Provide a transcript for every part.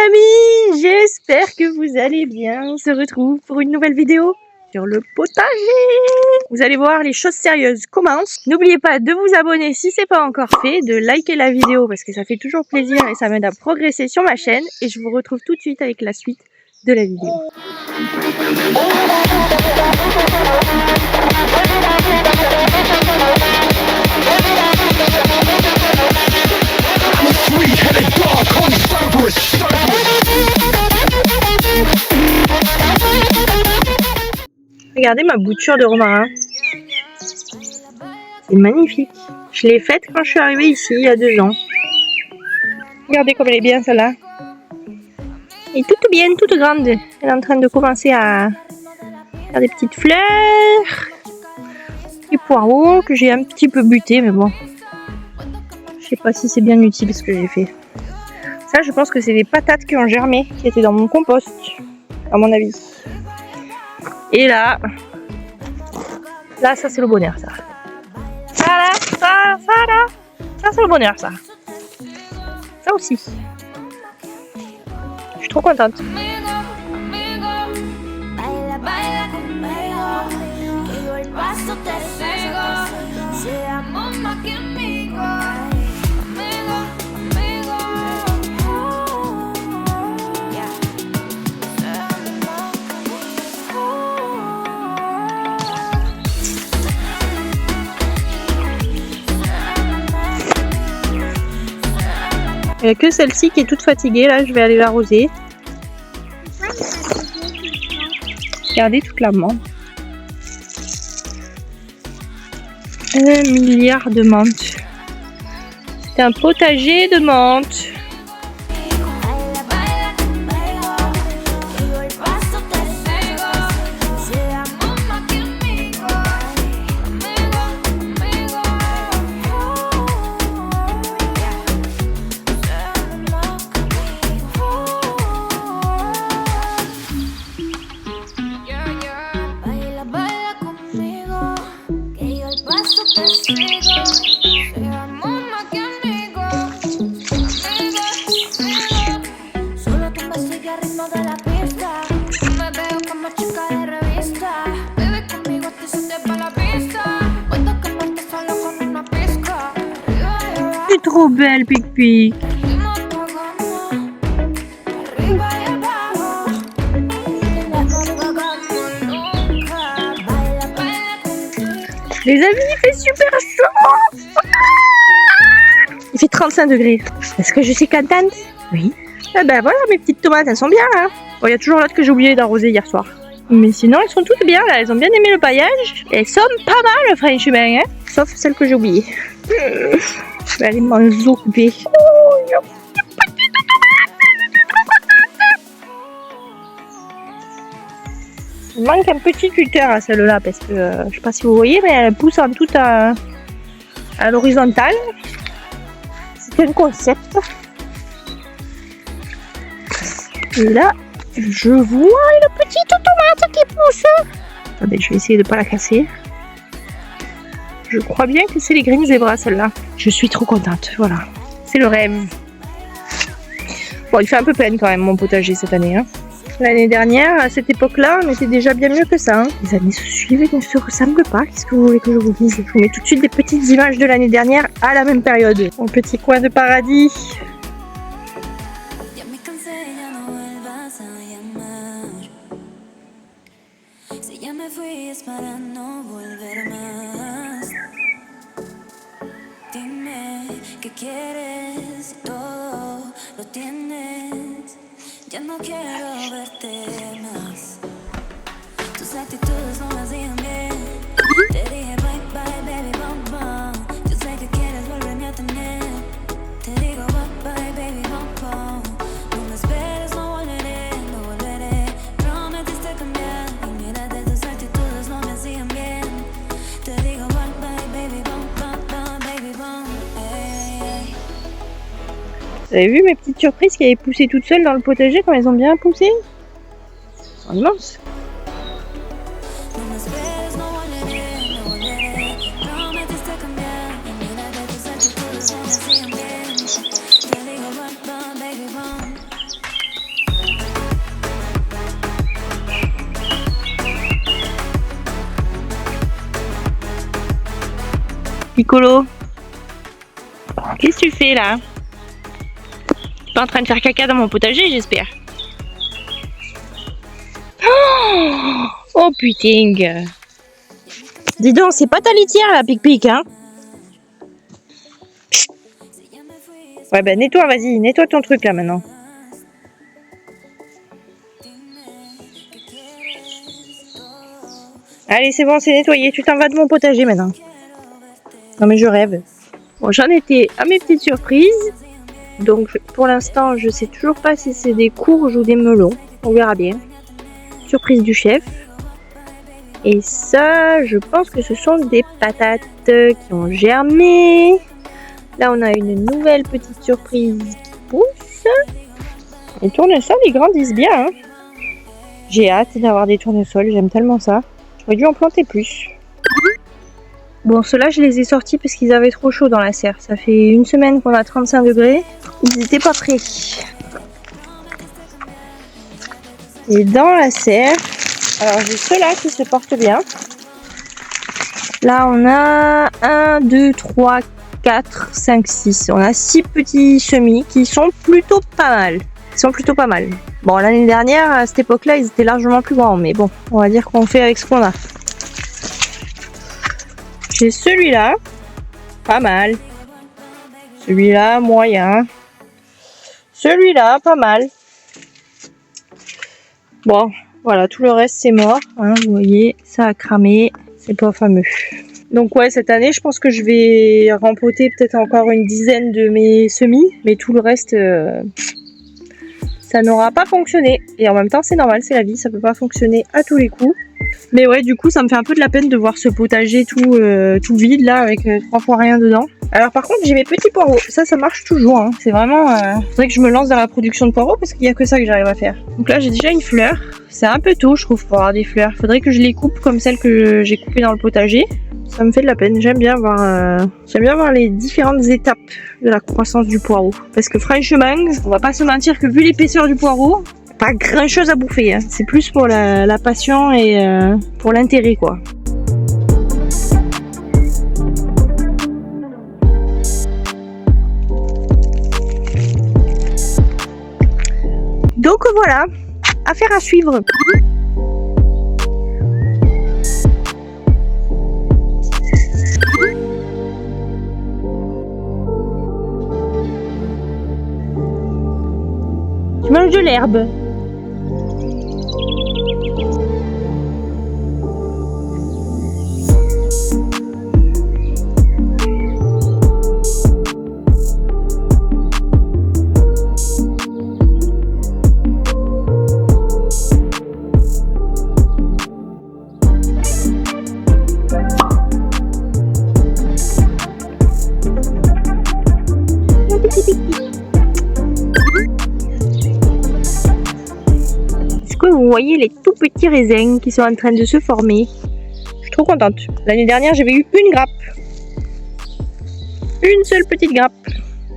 amis, j'espère que vous allez bien. On se retrouve pour une nouvelle vidéo sur le potager. Vous allez voir, les choses sérieuses commencent. N'oubliez pas de vous abonner si c'est pas encore fait, de liker la vidéo parce que ça fait toujours plaisir et ça m'aide à progresser sur ma chaîne. Et je vous retrouve tout de suite avec la suite de la vidéo. Regardez ma bouture de romarin. C'est magnifique. Je l'ai faite quand je suis arrivée ici il y a 2 ans. Regardez comme elle est bien celle-là. Elle est toute bien, toute grande. Elle est en train de commencer à faire des petites fleurs. Des poireaux que j'ai un petit peu butés, mais bon. Je sais pas si c'est bien utile ce que j'ai fait. Ça, je pense que c'est des patates qui ont germé, qui étaient dans mon compost, à mon avis. Et là, ça c'est le bonheur, ça. Ça c'est le bonheur, ça. Ça aussi. Je suis trop contente. Il n'y a que celle-ci qui est toute fatiguée, là je vais aller l'arroser. Regardez toute la menthe. 1 milliard de menthes. C'est un potager de menthe. C'est trop belle, Pic-Pic. Les amis, il fait super chaud. Il fait 35 degrés. Est-ce que je suis contente? Oui. Eh ben voilà, mes petites tomates, elles sont bien là. Bon, il y a toujours l'autre que j'ai oublié d'arroser hier soir. Mais sinon, elles sont toutes bien là. Elles ont bien aimé le paillage. Elles sont pas mal, franchement, hein. Sauf celle que j'ai oubliée. Je vais aller m'en occuper. Il manque un petit tuteur à celle-là parce que je sais pas si vous voyez, mais elle pousse en tout à l'horizontale. C'est un concept. Et là, je vois une petite tomate qui pousse. Attendez, je vais essayer de ne pas la casser. Je crois bien que c'est les Green Zebra celle-là. Je suis trop contente, voilà. C'est le rêve. Bon, il fait un peu peine quand même mon potager cette année. Hein. L'année dernière, à cette époque-là, on était déjà bien mieux que ça. Hein. Les années se suivent et ne se ressemblent pas. Qu'est-ce que vous voulez que je vous dise? Je vous mets tout de suite des petites images de l'année dernière à la même période. Mon petit coin de paradis. Ya no quiero verte más. Tus actitudes no me hacían bien. Te dije bye bye baby bum bum. Yo sé que quieres volverme a tener. Te digo bye bye baby bum bum. No me esperes, no volveré, no volveré. Prometiste cambiar y mira de tus actitudes no me hacían bien. Te digo bye bye baby bum bum bum baby bum. Hey, hey. Vous avez vu mes petites surprises qui avaient poussé toutes seules dans le potager quand elles ont bien poussé? C'est immense. Piccolo. Qu'est-ce que tu fais là? Tu es pas en train de faire caca dans mon potager, j'espère. Oh putain. Dis donc, c'est pas ta litière là, Pic-Pic, hein? Psst. Ouais, bah nettoie, vas-y, nettoie ton truc là maintenant. Allez, c'est bon, c'est nettoyé, tu t'en vas de mon potager maintenant. Non mais je rêve. Bon, j'en étais à mes petites surprises. Donc pour l'instant, je sais toujours pas si c'est des courges ou des melons. On verra bien. Surprise du chef. Et ça, je pense que ce sont des patates qui ont germé. Là, on a une nouvelle petite surprise qui pousse. Les tournesols, ils grandissent bien. Hein. J'ai hâte d'avoir des tournesols, j'aime tellement ça. J'aurais dû en planter plus. Bon, ceux-là, je les ai sortis parce qu'ils avaient trop chaud dans la serre. Ça fait une semaine qu'on a 35 degrés. Ils n'étaient pas prêts. Et dans la serre, alors j'ai ceux-là qui se portent bien. Là, on a 1, 2, 3, 4, 5, 6. On a 6 petits semis qui sont plutôt pas mal. Bon, l'année dernière, à cette époque-là, ils étaient largement plus grands. Mais bon, on va dire qu'on fait avec ce qu'on a. J'ai celui-là, pas mal. Celui-là, moyen. Celui-là, pas mal. Bon, voilà, tout le reste c'est mort. Hein, vous voyez, ça a cramé. C'est pas fameux. Donc ouais, cette année, je pense que je vais rempoter peut-être encore une dizaine de mes semis. Mais tout le reste, ça n'aura pas fonctionné. Et en même temps, c'est normal, c'est la vie. Ça peut pas fonctionner à tous les coups. Mais ouais, du coup, ça me fait un peu de la peine de voir ce potager tout vide là, avec 3 fois rien dedans. Alors par contre, j'ai mes petits poireaux. Ça marche toujours. Hein. C'est vraiment... faudrait que je me lance dans la production de poireaux parce qu'il n'y a que ça que j'arrive à faire. Donc là, j'ai déjà une fleur. C'est un peu tôt, je trouve, pour avoir des fleurs. Faudrait que je les coupe comme celles que j'ai coupées dans le potager. Ça me fait de la peine. J'aime bien voir les différentes étapes de la croissance du poireau. Parce que franchement, on va pas se mentir que vu l'épaisseur du poireau, pas grand chose à bouffer, hein. C'est plus pour la passion et pour l'intérêt quoi. Donc voilà, affaire à suivre. Tu manges de l'herbe. Vous voyez les tout petits raisins qui sont en train de se former. Je suis trop contente. L'année dernière, j'avais eu une grappe. Une seule petite grappe.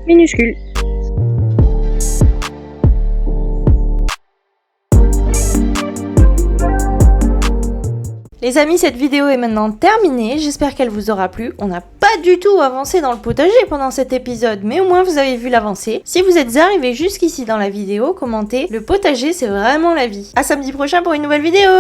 Minuscule. Les amis, cette vidéo est maintenant terminée, j'espère qu'elle vous aura plu. On n'a pas du tout avancé dans le potager pendant cet épisode, mais au moins vous avez vu l'avancée. Si vous êtes arrivé jusqu'ici dans la vidéo, commentez, le potager c'est vraiment la vie. À samedi prochain pour une nouvelle vidéo.